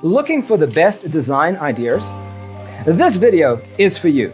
Looking for the best design ideas? This video is for you.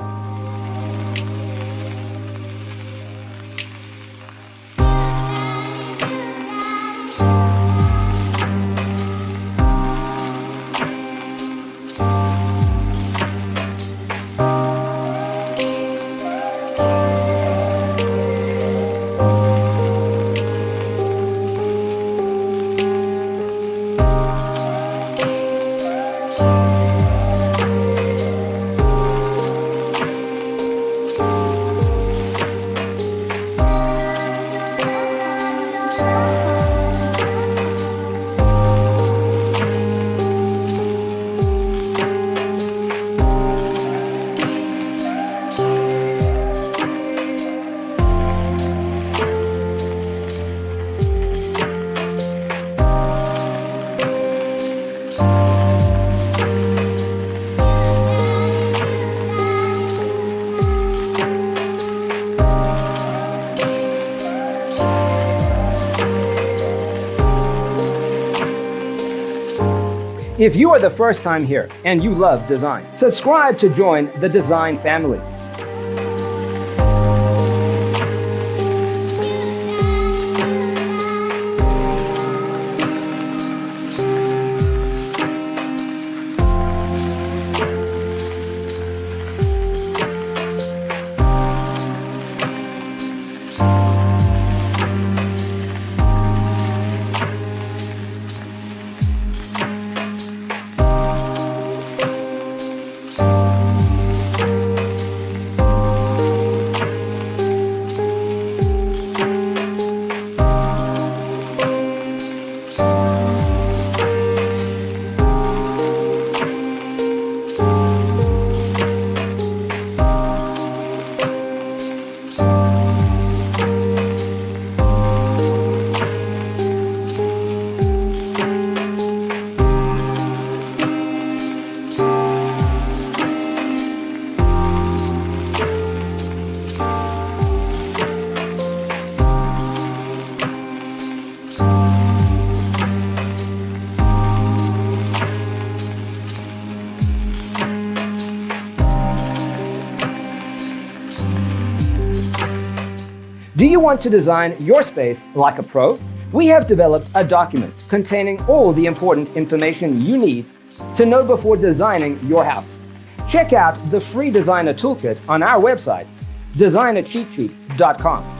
If you are the first time here and you love design, subscribe to join the design family. Do you want to design your space like a pro? We have developed a document containing all the important information you need to know before designing your house. Check out the free designer toolkit on our website, designercheatsheet.com.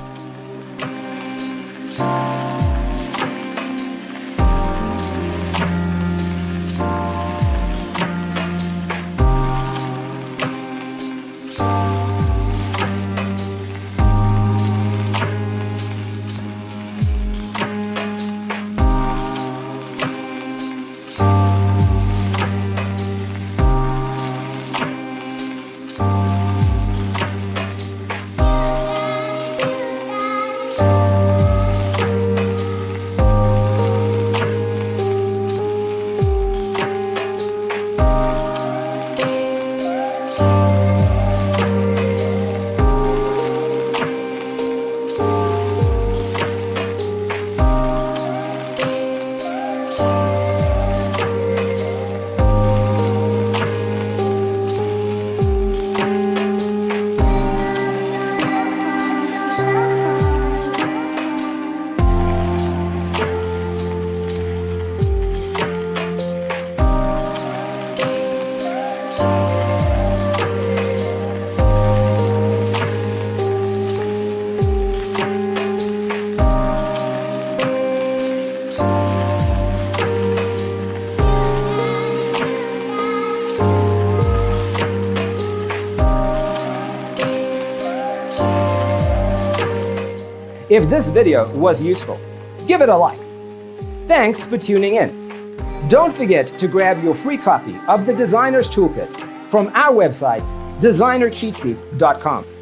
If this video was useful, give it a like. Thanks for tuning in. Don't forget to grab your free copy of the Designer's Toolkit from our website, designercheatsheet.com.